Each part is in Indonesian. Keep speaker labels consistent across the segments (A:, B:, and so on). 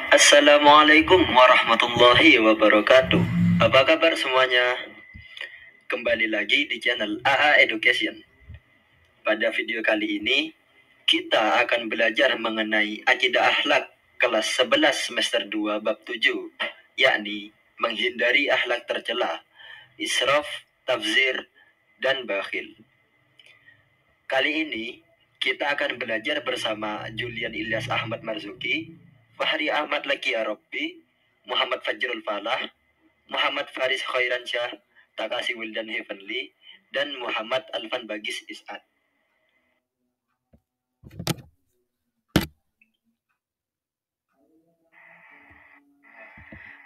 A: Assalamualaikum warahmatullahi wabarakatuh. Apa kabar semuanya? Kembali lagi di channel AA Education. Pada video kali ini, kita akan belajar mengenai akidah akhlak kelas 11 semester 2 bab 7, yakni menghindari akhlak tercela, israf, tabzir, dan bakhil. Kali ini, kita akan belajar bersama Julian Ilyas Ahmad Marzuki, Fahri Ahmad Laki Arabi, Muhammad Fajrul Falah, Muhammad Faris Khairansyah, Takasi Wildan Heavenly, dan Muhammad Alfan Bagis Is'ad.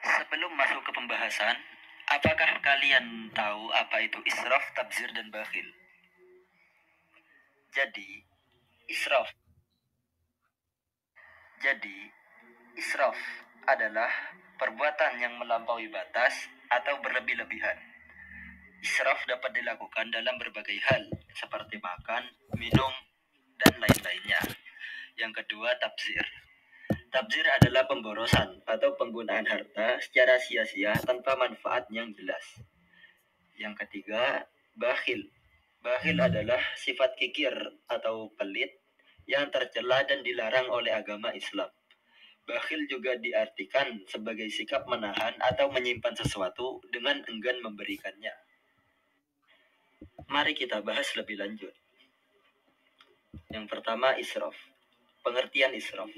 A: Sebelum masuk ke pembahasan, apakah kalian tahu apa itu israf, tabzir, dan bakhil? Jadi, israf adalah perbuatan yang melampaui batas atau berlebih-lebihan. Israf dapat dilakukan dalam berbagai hal, seperti makan, minum, dan lain-lainnya. Yang kedua, tabzir. Tabzir adalah pemborosan atau penggunaan harta secara sia-sia tanpa manfaat yang jelas. Yang ketiga, bakhil. Bakhil adalah sifat kikir atau pelit yang tercela dan dilarang oleh agama Islam. Bakhil juga diartikan sebagai sikap menahan atau menyimpan sesuatu dengan enggan memberikannya. Mari kita bahas lebih lanjut. Yang pertama, israf. Pengertian israf.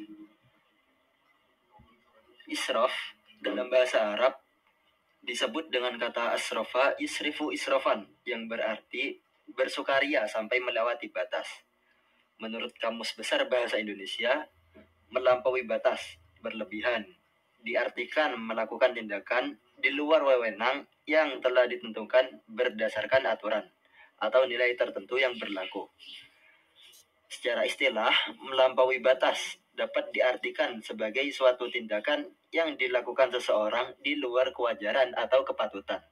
A: Israf dalam bahasa Arab disebut dengan kata asrafa yusrifu israfan, yang berarti bersukaria sampai melewati batas. Menurut Kamus Besar Bahasa Indonesia, melampaui batas, berlebihan, diartikan melakukan tindakan di luar wewenang yang telah ditentukan berdasarkan aturan atau nilai tertentu yang berlaku. Secara istilah, melampaui batas dapat diartikan sebagai suatu tindakan yang dilakukan seseorang di luar kewajaran atau kepatutan.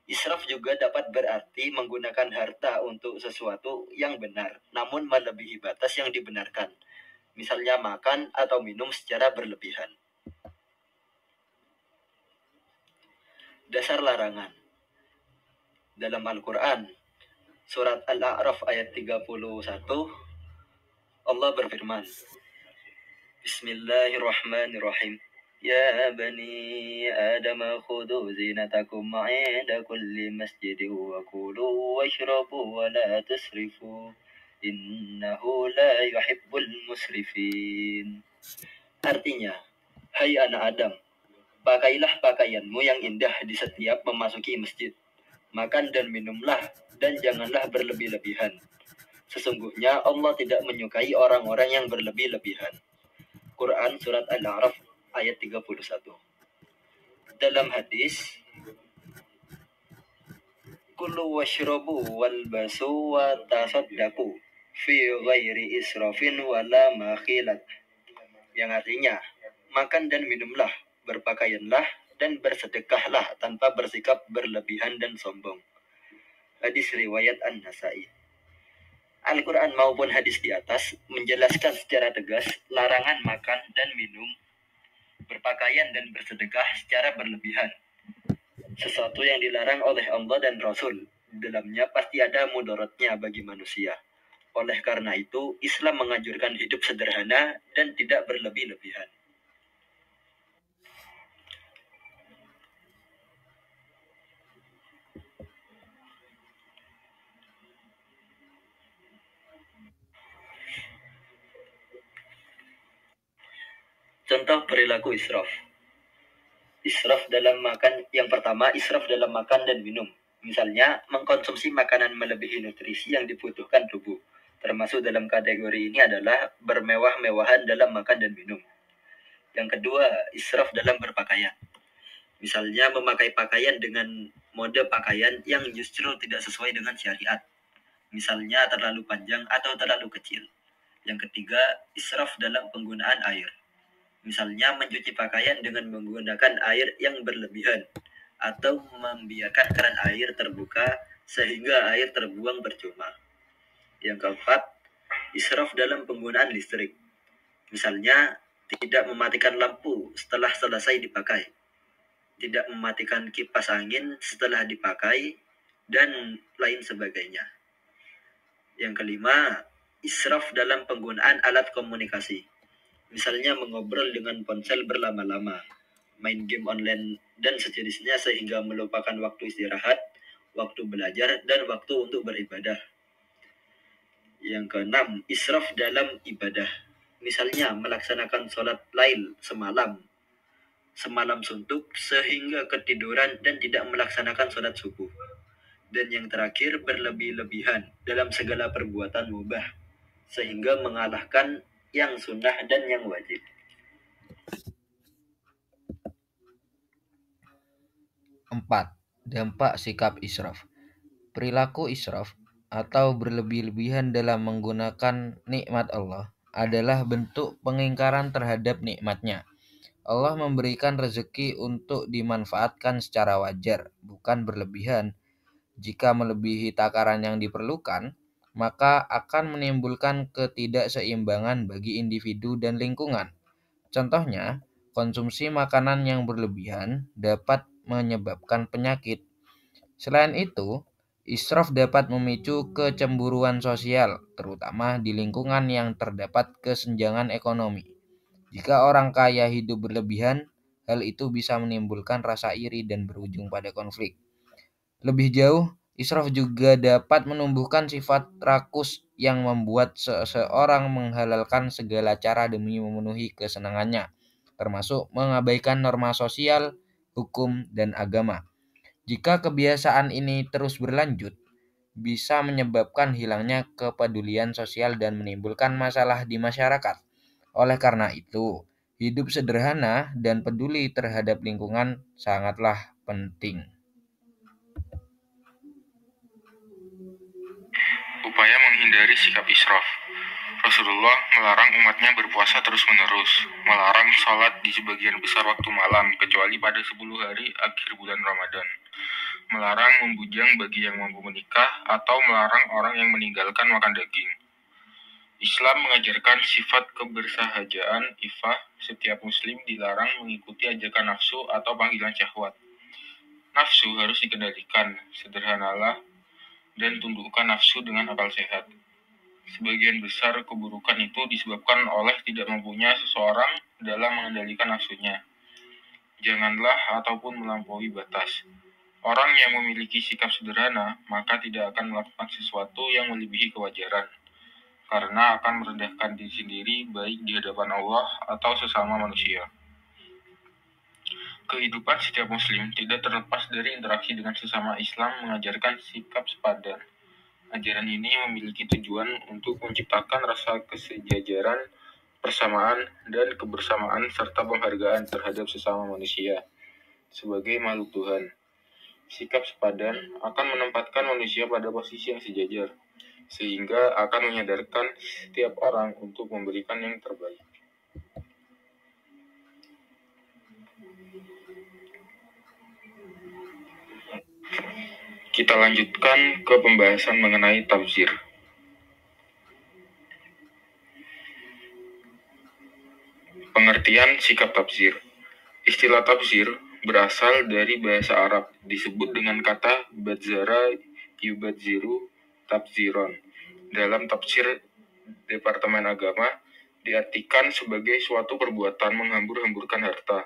A: Israf juga dapat berarti menggunakan harta untuk sesuatu yang benar, namun melebihi batas yang dibenarkan. Misalnya makan atau minum secara berlebihan. Dasar larangan. Dalam Al-Quran, surat Al-A'raf ayat 31, Allah berfirman, Bismillahirrahmanirrahim. Ya bani Adam khudhu zinatakum 'inda kulli masjidin wa kulu washrabu wa la tusrifu innahu la yuhibbul musrifin. Artinya, hai anak Adam, pakailah pakaianmu yang indah di setiap memasuki masjid. Makan dan minumlah, dan janganlah berlebih-lebihan. Sesungguhnya Allah tidak menyukai orang-orang yang berlebih-lebihan. Quran Surat Al-A'raf ayat 31. Dalam hadis, Kulu washrabu walbasu wa tasaddaku fi ghairi israfin wala makhilat, yang artinya, makan dan minumlah, berpakaianlah, dan bersedekahlah tanpa bersikap berlebihan dan sombong. Hadis riwayat An-Nasai. Al-Quran maupun hadis di atas menjelaskan secara tegas larangan makan dan minum, berpakaian dan bersedekah secara berlebihan. Sesuatu yang dilarang oleh Allah dan Rasul, di dalamnya pasti ada mudaratnya bagi manusia. Oleh karena itu, Islam menganjurkan hidup sederhana dan tidak berlebih-lebihan. Contoh perilaku israf. Israf dalam makan, yang pertama, israf dalam makan dan minum. Misalnya, mengkonsumsi makanan melebihi nutrisi yang dibutuhkan tubuh. Termasuk dalam kategori ini adalah bermewah-mewahan dalam makan dan minum. Yang kedua, israf dalam berpakaian. Misalnya, memakai pakaian dengan mode pakaian yang justru tidak sesuai dengan syariat. Misalnya, terlalu panjang atau terlalu kecil. Yang ketiga, israf dalam penggunaan air. Misalnya mencuci pakaian dengan menggunakan air yang berlebihan atau membiarkan keran air terbuka sehingga air terbuang percuma. Yang keempat, israf dalam penggunaan listrik. Misalnya, tidak mematikan lampu setelah selesai dipakai, tidak mematikan kipas angin setelah dipakai, dan lain sebagainya. Yang kelima, israf dalam penggunaan alat komunikasi. Misalnya mengobrol dengan ponsel berlama-lama, main game online, dan sejenisnya sehingga melupakan waktu istirahat, waktu belajar, dan waktu untuk beribadah. Yang keenam, israf dalam ibadah. Misalnya melaksanakan sholat lail semalam suntuk sehingga ketiduran dan tidak melaksanakan sholat subuh. Dan yang terakhir, berlebih-lebihan dalam segala perbuatan mubah sehingga mengalahkan yang sunnah dan yang wajib.
B: 4. Dampak sikap israf. Perilaku israf atau berlebih-lebihan dalam menggunakan nikmat Allah adalah bentuk pengingkaran terhadap nikmatnya. Allah memberikan rezeki untuk dimanfaatkan secara wajar, bukan berlebihan. Jika melebihi takaran yang diperlukan, maka akan menimbulkan ketidakseimbangan bagi individu dan lingkungan. Contohnya, konsumsi makanan yang berlebihan dapat menyebabkan penyakit. Selain itu, israf dapat memicu kecemburuan sosial, terutama di lingkungan yang terdapat kesenjangan ekonomi. Jika orang kaya hidup berlebihan, hal itu bisa menimbulkan rasa iri dan berujung pada konflik. Lebih jauh, israf juga dapat menumbuhkan sifat rakus yang membuat seseorang menghalalkan segala cara demi memenuhi kesenangannya, termasuk mengabaikan norma sosial, hukum, dan agama. Jika kebiasaan ini terus berlanjut, bisa menyebabkan hilangnya kepedulian sosial dan menimbulkan masalah di masyarakat. Oleh karena itu, hidup sederhana dan peduli terhadap lingkungan sangatlah penting.
C: Upaya menghindari sikap israf. Rasulullah melarang umatnya berpuasa terus-menerus, melarang sholat di sebagian besar waktu malam, kecuali pada 10 hari akhir bulan Ramadan, melarang membujang bagi yang mampu menikah, atau melarang orang yang meninggalkan makan daging. Islam mengajarkan sifat kebersahajaan, ifah. Setiap muslim dilarang mengikuti ajakan nafsu atau panggilan syahwat. Nafsu harus dikendalikan, sederhanalah, dan tundukkan nafsu dengan akal sehat. Sebagian besar keburukan itu disebabkan oleh tidak mampunya seseorang dalam mengendalikan nafsunya. Janganlah ataupun melampaui batas. Orang yang memiliki sikap sederhana, maka tidak akan melakukan sesuatu yang melebihi kewajaran, karena akan merendahkan diri sendiri baik di hadapan Allah atau sesama manusia. Kehidupan setiap muslim tidak terlepas dari interaksi dengan sesama. Islam mengajarkan sikap sepadan. Ajaran ini memiliki tujuan untuk menciptakan rasa kesejajaran, persamaan, dan kebersamaan serta penghargaan terhadap sesama manusia sebagai makhluk Tuhan. Sikap sepadan akan menempatkan manusia pada posisi yang sejajar, sehingga akan menyadarkan setiap orang untuk memberikan yang terbaik. Kita lanjutkan ke pembahasan mengenai tafsir. Pengertian sikap tafsir. Istilah tafsir berasal dari bahasa Arab, disebut dengan kata badzara yubadziru tafsiron. Dalam tafsir Departemen Agama, diartikan sebagai suatu perbuatan menghambur-hamburkan harta.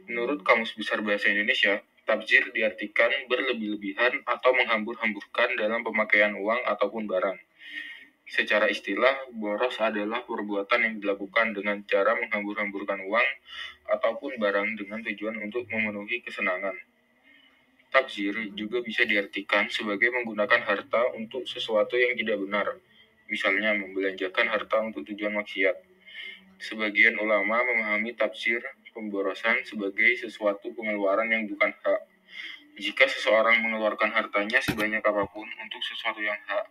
C: Menurut Kamus Besar Bahasa Indonesia, tafsir diartikan berlebih-lebihan atau menghambur-hamburkan dalam pemakaian uang ataupun barang. Secara istilah, boros adalah perbuatan yang dilakukan dengan cara menghambur-hamburkan uang ataupun barang dengan tujuan untuk memenuhi kesenangan. Tabzir juga bisa diartikan sebagai menggunakan harta untuk sesuatu yang tidak benar, misalnya membelanjakan harta untuk tujuan maksiat. Sebagian ulama memahami tafsir pemborosan sebagai sesuatu pengeluaran yang bukan hak. Jika seseorang mengeluarkan hartanya sebanyak apapun untuk sesuatu yang hak,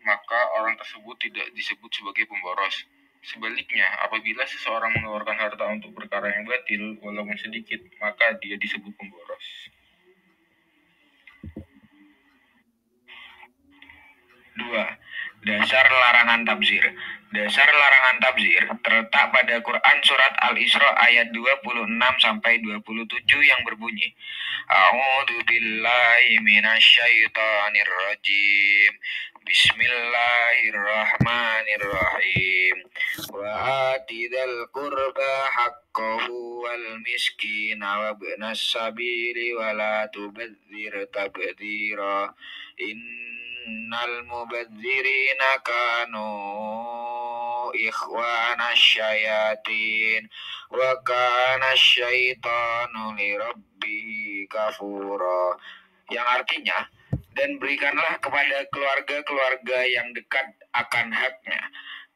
C: maka orang tersebut tidak disebut sebagai pemboros. Sebaliknya, apabila seseorang mengeluarkan harta untuk perkara yang batil, walaupun sedikit, maka dia disebut pemboros. 2. Dasar larangan tafsir. Dasar larangan tabzir terletak pada Quran surat Al-Isra ayat 26-27 yang berbunyi, A'udzu billahi minasyaitonir rajim. Bismillahirrahmanirrahim. Wa atidal qurba haqqahu wal miskina wa ibnas sabili wa la tubadzir tabdzira. Innal mubadzirina kanu ikhwana syayatin wa kana syaitanu lirabbihi kafura, yang artinya, dan berikanlah kepada keluarga-keluarga yang dekat akan haknya,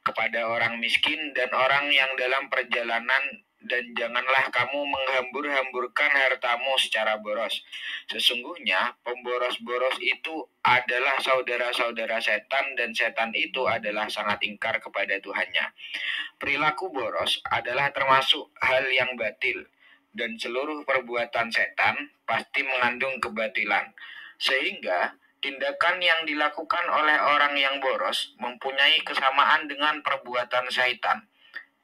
C: kepada orang miskin dan orang yang dalam perjalanan, dan janganlah kamu menghambur-hamburkan hartamu secara boros. Sesungguhnya pemboros-boros itu adalah saudara-saudara setan, dan setan itu adalah sangat ingkar kepada Tuhannya. Perilaku boros adalah termasuk hal yang batil, dan seluruh perbuatan setan pasti mengandung kebatilan. Sehingga tindakan yang dilakukan oleh orang yang boros mempunyai kesamaan dengan perbuatan syaitan,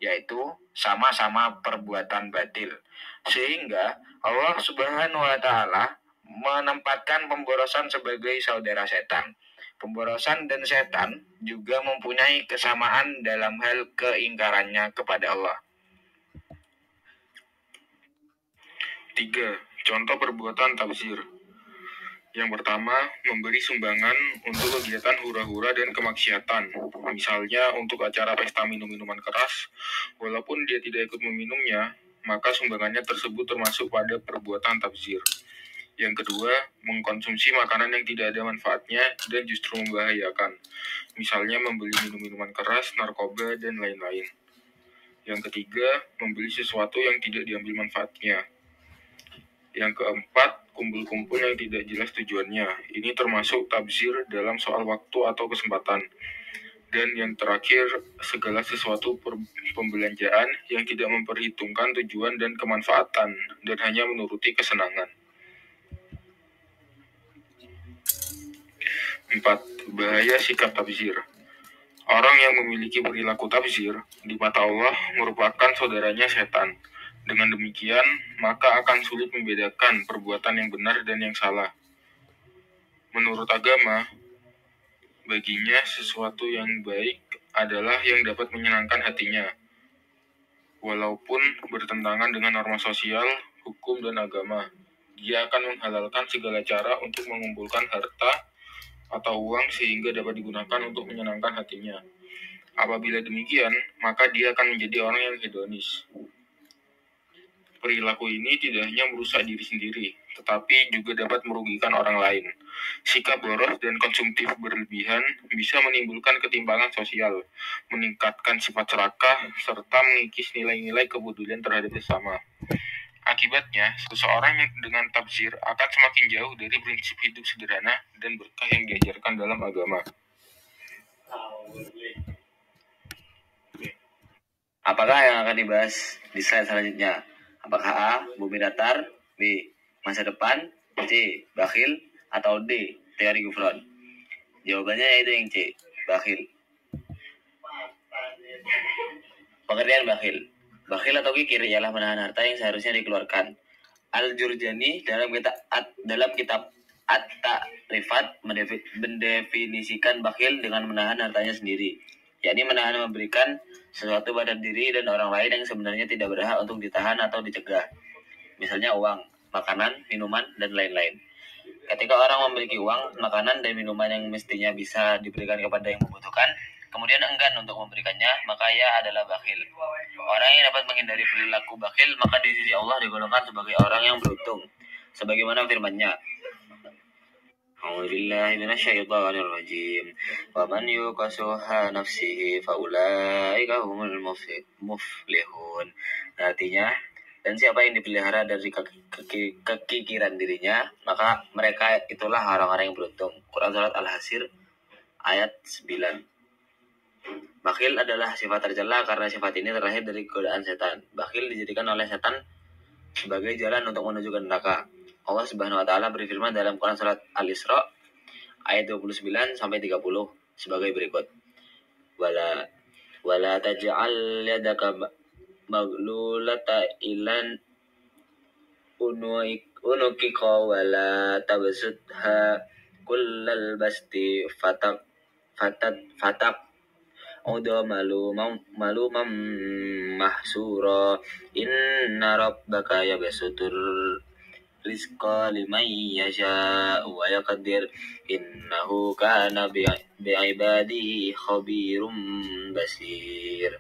C: yaitu sama-sama perbuatan batil. Sehingga Allah Subhanahu wa Ta'ala menempatkan pemborosan sebagai saudara setan. Pemborosan dan setan juga mempunyai kesamaan dalam hal keingkarannya kepada Allah. 3. Contoh perbuatan tabzir. Yang pertama, memberi sumbangan untuk kegiatan hura-hura dan kemaksiatan. Misalnya untuk acara pesta minum-minuman keras, walaupun dia tidak ikut meminumnya, maka sumbangannya tersebut termasuk pada perbuatan tabzir. Yang kedua, mengkonsumsi makanan yang tidak ada manfaatnya dan justru membahayakan. Misalnya membeli minum-minuman keras, narkoba, dan lain-lain. Yang ketiga, membeli sesuatu yang tidak diambil manfaatnya. Yang keempat, kumpul-kumpul yang tidak jelas tujuannya. Ini termasuk tabzir dalam soal waktu atau kesempatan. Dan yang terakhir, segala sesuatu pembelanjaan yang tidak memperhitungkan tujuan dan kemanfaatan, dan hanya menuruti kesenangan. 4. Bahaya sikap tabzir. Orang yang memiliki perilaku tabzir di mata Allah merupakan saudaranya setan. Dengan demikian, maka akan sulit membedakan perbuatan yang benar dan yang salah. Menurut agama, baginya sesuatu yang baik adalah yang dapat menyenangkan hatinya, walaupun bertentangan dengan norma sosial, hukum, dan agama. Dia akan menghalalkan segala cara untuk mengumpulkan harta atau uang sehingga dapat digunakan untuk menyenangkan hatinya. Apabila demikian, maka dia akan menjadi orang yang hedonis. Perilaku ini tidak hanya merusak diri sendiri, tetapi juga dapat merugikan orang lain. Sikap boros dan konsumtif berlebihan bisa menimbulkan ketimpangan sosial, meningkatkan sifat serakah, serta mengikis nilai-nilai kepedulian terhadap sesama. Akibatnya, seseorang yang dengan tabzir akan semakin jauh dari prinsip hidup sederhana dan berkah yang diajarkan dalam agama.
A: Apakah yang akan dibahas di slide selanjutnya? Apakah A. Bumi datar, B. Masa depan, C. Bakhil, atau D. Teori Gufron? Jawabannya yaitu yang C. Bakhil. Pengertian bakhil. Bakhil atau kikir ialah menahan harta yang seharusnya dikeluarkan. Al-Jurjani dalam kitab At-Ta'rifat mendefinisikan bakhil dengan menahan hartanya sendiri, yakni menahan memberikan sesuatu pada diri dan orang lain yang sebenarnya tidak berhak untuk ditahan atau dicegah. Misalnya uang, makanan, minuman, dan lain-lain. Ketika orang memiliki uang, makanan, dan minuman yang mestinya bisa diberikan kepada yang membutuhkan, kemudian enggan untuk memberikannya, maka ia adalah bakhil. Orang yang dapat menghindari perilaku bakhil, maka di sisi Allah digolongkan sebagai orang yang beruntung. Sebagaimana firman-Nya, A'udzubillahi minasyaitonir rajim. Wa man yuqasuha nafsihi faulaika humul muflihun. Artinya, dan siapa yang dipelihara dari kekikiran dirinya, maka mereka itulah orang-orang yang beruntung. Quran surat Al-Hasr ayat 9. Bakhil adalah sifat tercela karena sifat ini terlahir dari godaan setan. Bakhil dijadikan oleh setan sebagai jalan untuk menuju ke neraka. Allah Subhanahu wa Ta'ala berfirman dalam Quran surat Al-Isra ayat 29 sampai 30 sebagai berikut. Wala Wala taj'al yadaka maglulata ilan unukika wala tabsutha kullal basti fatak udah malumam mahsura inna rabbaka yabsutur rizqa liman yasha wa yaqdir innahu kana bi'ibadihi khabirum basir.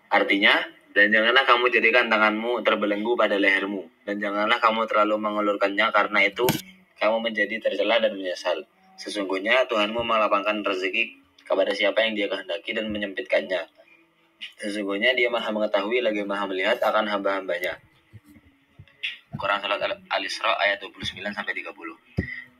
A: Artinya, dan janganlah kamu jadikan tanganmu terbelenggu pada lehermu, dan janganlah kamu terlalu mengulurkannya, karena itu kamu menjadi tercela dan menyesal. Sesungguhnya Tuhanmu melapangkan rezeki kepada siapa yang Dia kehendaki dan menyempitkannya. Sesungguhnya Dia Maha mengetahui lagi Maha melihat akan hamba-hambanya. Quran Surat Al-Isra ayat 29-30.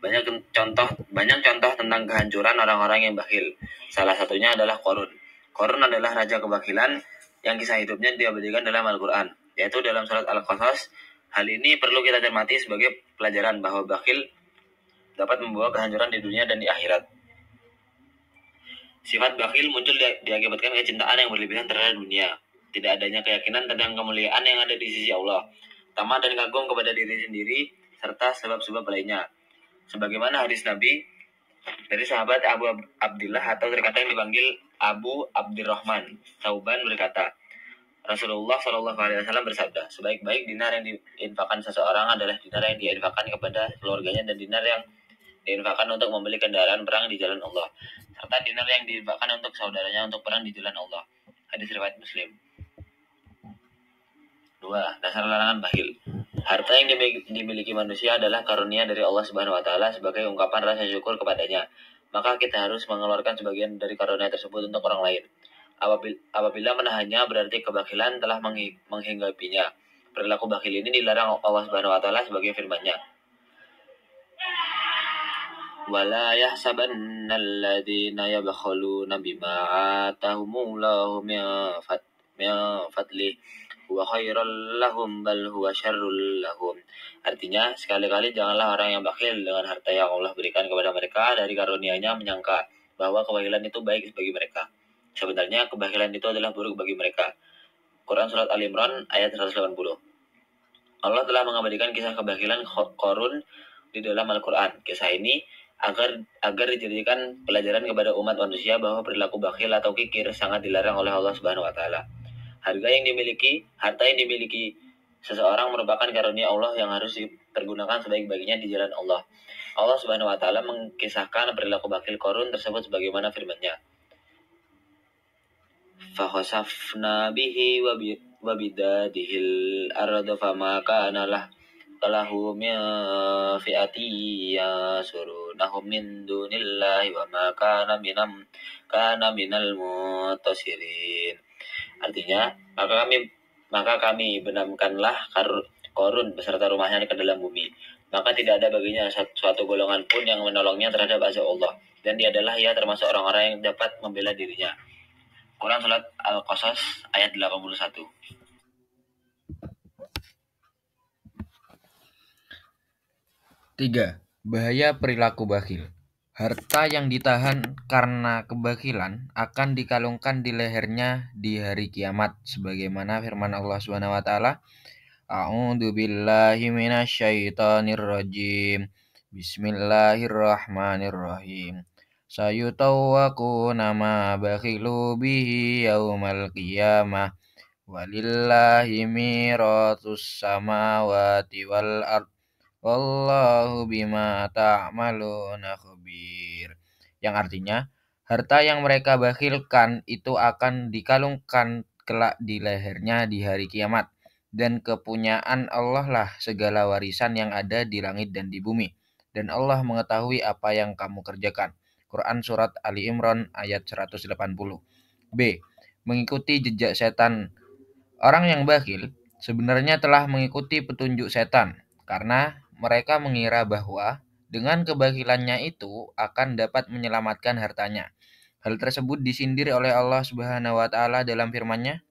A: Banyak contoh tentang kehancuran orang-orang yang bakhil. Salah satunya adalah Qarun. Qarun adalah raja kebakilan yang kisah hidupnya diabadikan dalam Al-Quran, yaitu dalam surat Al-Qasas. Hal ini perlu kita cermati sebagai pelajaran bahwa bakhil dapat membawa kehancuran di dunia dan di akhirat. Sifat bakhil muncul diakibatkan kecintaan yang berlebihan terhadap dunia, tidak adanya keyakinan tentang kemuliaan yang ada di sisi Allah, tamak dan kagum kepada diri sendiri, serta sebab-sebab lainnya. Sebagaimana hadis Nabi dari sahabat Abu Abdillah atau terkadang dipanggil Abu Abdurrahman, Sauban berkata, Rasulullah Shallallahu Alaihi Wasallam bersabda, sebaik-baik dinar yang diinfakkan seseorang adalah dinar yang diinfakkan kepada keluarganya dan dinar yang diinfakkan untuk membeli kendaraan perang di jalan Allah, serta dinar yang diinfakkan untuk saudaranya untuk perang di jalan Allah. Hadis riwayat Muslim. 2. Dasar larangan bakhil. Harta yang dimiliki manusia adalah karunia dari Allah Subhanahu wa taala sebagai ungkapan rasa syukur kepadanya. Maka kita harus mengeluarkan sebagian dari karunia tersebut untuk orang lain. Apabila menahannya berarti kebakhilan telah menghinggapinya. Perilaku bakhil ini dilarang Allah Subhanahu wa taala sebagai firman-Nya. Wala yahsabannal ladzina yabkhaluna bima atahumullahu min fadlih huwa khairal lahum bal huwa syarrul lahum. Artinya, sekali-kali janganlah orang yang bakhil dengan harta yang Allah berikan kepada mereka dari karunia-Nya menyangka bahwa kebakhilan itu baik bagi mereka. Sebenarnya kebakhilan itu adalah buruk bagi mereka. Quran Surat Al-Imran ayat 180. Allah telah mengabadikan kisah kebakhilan Qarun di dalam Al-Quran. Kisah ini agar dijadikan pelajaran kepada umat manusia bahwa perilaku bakhil atau kikir sangat dilarang oleh Allah Subhanahu wa taala. Harta yang dimiliki seseorang merupakan karunia Allah yang harus dipergunakan sebaik-baiknya di jalan Allah. Allah Subhanahu wa taala mengkisahkan perilaku bakhil Qarun tersebut sebagaimana firman-Nya. Fa khasafna bihi wa bidadihil arda fama kana lahu min fi'ati yasurunahum min dunillahi wa ma kana minal muntasirin. Artinya, maka kami benamkanlah Qarun beserta rumahnya ke dalam bumi. Maka tidak ada baginya suatu golongan pun yang menolongnya terhadap azab Allah, dan dia adalah termasuk orang-orang yang dapat membela dirinya. Quran Surat Al-Qasas ayat 81.
B: 3. Bahaya perilaku bakhil. Harta yang ditahan karena kebakilan akan dikalungkan di lehernya di hari kiamat, sebagaimana firman Allah Subhanahu wa taala, A'udzu billahi minasyaitonir rajim. Bismillahirrahmanirrahim. Sayutawwaquna ma bakhilu bihi yaumal qiyamah. Walillahi miratus samawati wal ard. Wallahu bima ta'maluna khabir. Yang artinya, harta yang mereka bakhilkan itu akan dikalungkan kelak di lehernya di hari kiamat. Dan kepunyaan Allah lah segala warisan yang ada di langit dan di bumi. Dan Allah mengetahui apa yang kamu kerjakan. Quran Surat Ali Imran ayat 180. B. Mengikuti jejak setan. Orang yang bakhil sebenarnya telah mengikuti petunjuk setan, karena mereka mengira bahwa dengan kebakhilannya itu akan dapat menyelamatkan hartanya. Hal tersebut disindir oleh Allah Subhanahu wa taala dalam firman-Nya,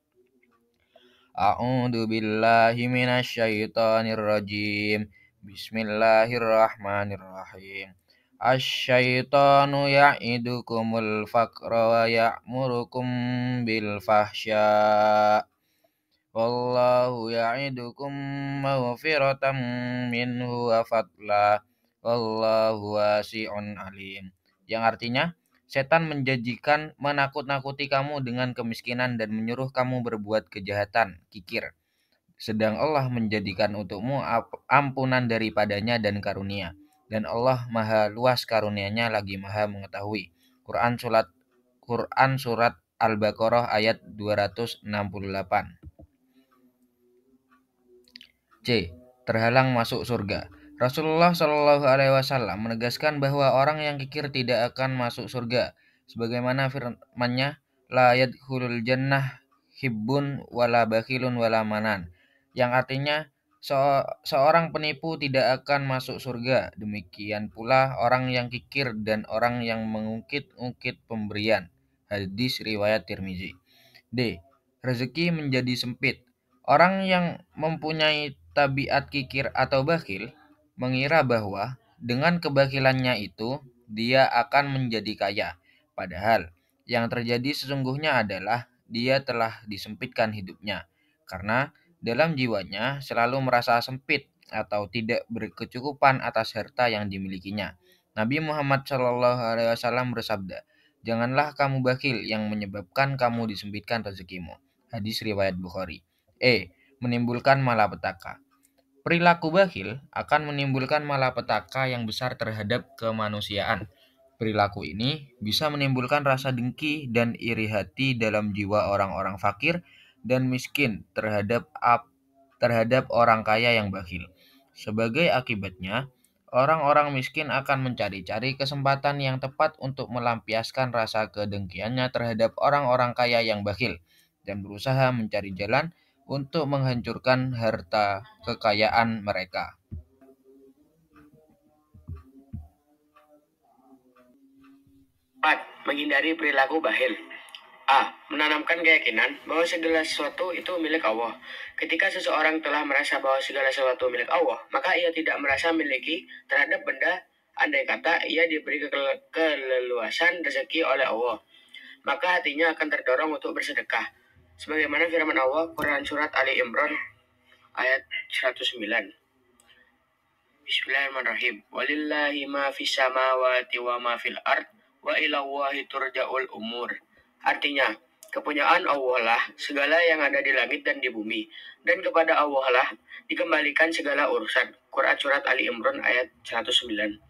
B: A'udzu billahi minasyaitonir rajim. Bismillahirrahmanirrahim. Asyaitanu ya'idukumul faqra wa ya'murukum bil fahsya. Wallahu ya'idukum maghfiratan minhu wa fadla. Wallahu wasi'un alim. Yang artinya, setan menjanjikan menakut-nakuti kamu dengan kemiskinan dan menyuruh kamu berbuat kejahatan, kikir. Sedang Allah menjadikan untukmu ampunan daripadanya dan karunia. Dan Allah maha luas karunia-Nya lagi maha mengetahui. Quran surat Al-Baqarah ayat 268. C. Terhalang masuk surga. Rasulullah Shallallahu Alaihi Wasallam menegaskan bahwa orang yang kikir tidak akan masuk surga, sebagaimana firman-Nya, la yadkhulul jannah hibbun wala bakhilun wala manan, yang artinya seorang penipu tidak akan masuk surga. Demikian pula orang yang kikir dan orang yang mengungkit-ungkit pemberian. Hadis riwayat Tirmizi. D. Rezeki menjadi sempit. Orang yang mempunyai tabiat kikir atau bakhil mengira bahwa dengan kebakilannya itu dia akan menjadi kaya. Padahal yang terjadi sesungguhnya adalah dia telah disempitkan hidupnya karena dalam jiwanya selalu merasa sempit atau tidak berkecukupan atas harta yang dimilikinya. Nabi Muhammad SAW bersabda, "Janganlah kamu bakhil yang menyebabkan kamu disempitkan rezekimu." Hadis riwayat Bukhari. E. Menimbulkan malapetaka. Perilaku bakhil akan menimbulkan malapetaka yang besar terhadap kemanusiaan. Perilaku ini bisa menimbulkan rasa dengki dan iri hati dalam jiwa orang-orang fakir dan miskin terhadap orang kaya yang bakhil. Sebagai akibatnya, orang-orang miskin akan mencari-cari kesempatan yang tepat untuk melampiaskan rasa kedengkiannya terhadap orang-orang kaya yang bakhil dan berusaha mencari jalan untuk menghancurkan harta kekayaan mereka.
D: 4. Menghindari perilaku bakhil. A. Menanamkan keyakinan bahwa segala sesuatu itu milik Allah. Ketika seseorang telah merasa bahwa segala sesuatu milik Allah, maka ia tidak merasa memiliki terhadap benda, andai kata ia diberi keleluasan rezeki oleh Allah. Maka hatinya akan terdorong untuk bersedekah. Sebagaimana firman Allah, Quran Surat Ali Imran ayat 109. Bismillahirrahmanirrahim. Walillahi ma fis samawati wa ma fil ard wa ilallahi turja'ul umur. Artinya, kepunyaan Allah lah segala yang ada di langit dan di bumi, dan kepada Allah lah dikembalikan segala urusan. Quran Surat Ali Imran ayat 109.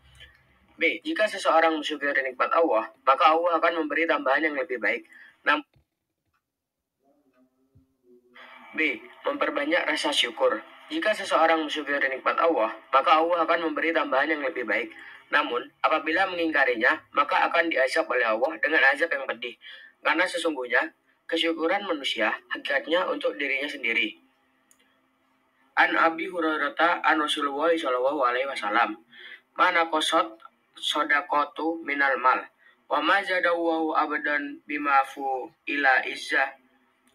D: B. Jika seseorang mensyukuri nikmat Allah, maka Allah akan memberi tambahan yang lebih baik. B. Memperbanyak rasa syukur. Jika seseorang mensyukuri nikmat Allah, maka Allah akan memberi tambahan yang lebih baik. Namun, apabila mengingkarinya, maka akan diazab oleh Allah dengan azab yang pedih. Karena sesungguhnya, kesyukuran manusia hakikatnya untuk dirinya sendiri. An Abi Hurairah an Rasulullah sallallahu alaihi wasallam, "Mana qasat shadaqatu minal mal, wa ma zadawu abadan bimafu ila izzah,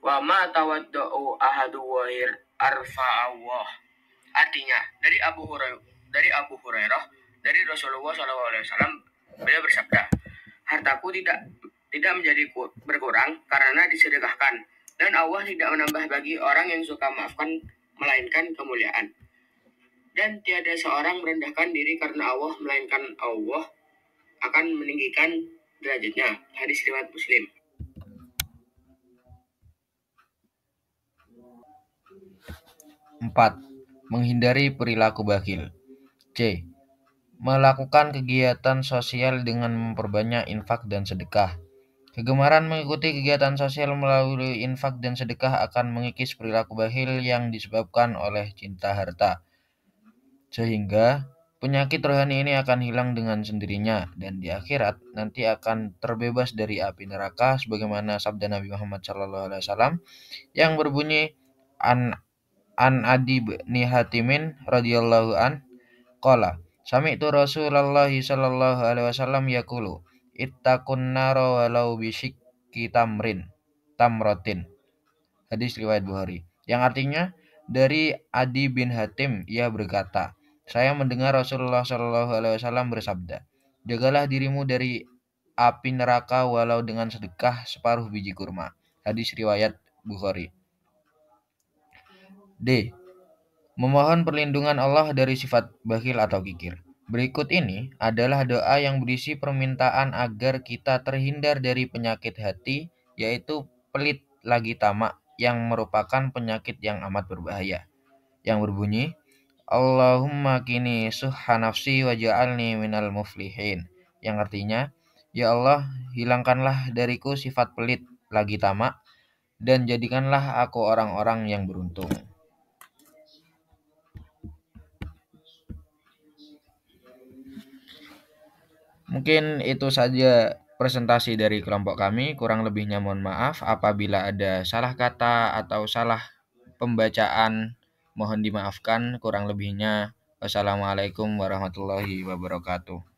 D: wa ma tawadda'u ahadu wahir arfa Allah." Artinya, dari Abu Hurairah dari Rasulullah SAW, beliau bersabda, hartaku tidak menjadi berkurang karena disedekahkan, dan Allah tidak menambah bagi orang yang suka maafkan melainkan kemuliaan. Dan tiada seorang merendahkan diri karena Allah, melainkan Allah akan meninggikan derajatnya. Hadis riwayat Muslim.
B: Empat. Menghindari perilaku bakhil. C. Melakukan kegiatan sosial dengan memperbanyak infak dan sedekah. Kegemaran mengikuti kegiatan sosial melalui infak dan sedekah akan mengikis perilaku bakhil yang disebabkan oleh cinta harta. Sehingga penyakit rohani ini akan hilang dengan sendirinya dan di akhirat nanti akan terbebas dari api neraka sebagaimana sabda Nabi Muhammad SAW yang berbunyi an Adi bin Hatimin radhiyallahu an qala sami'tu Rasulullah sallallahu alaihi wasallam yaqulu ittaqun nara walau bisyikki tamrotin. Hadis riwayat Bukhari. Yang artinya dari Adi bin Hatim ia berkata, saya mendengar Rasulullah sallallahu alaihi wasallam bersabda, Jagalah dirimu dari api neraka walau dengan sedekah separuh biji kurma. Hadis riwayat Bukhari. D. Memohon perlindungan Allah dari sifat bakhil atau kikir. Berikut ini adalah doa yang berisi permintaan agar kita terhindar dari penyakit hati, yaitu pelit lagi tamak, yang merupakan penyakit yang amat berbahaya. Yang berbunyi, Allahumma kini suhha nafsi wa ja'alni minal muflihin. Yang artinya, ya Allah, hilangkanlah dariku sifat pelit lagi tamak, dan jadikanlah aku orang-orang yang beruntung. Mungkin itu saja presentasi dari kelompok kami. Kurang lebihnya mohon maaf apabila ada salah kata atau salah pembacaan. Mohon dimaafkan. Kurang lebihnya wassalamualaikum warahmatullahi wabarakatuh.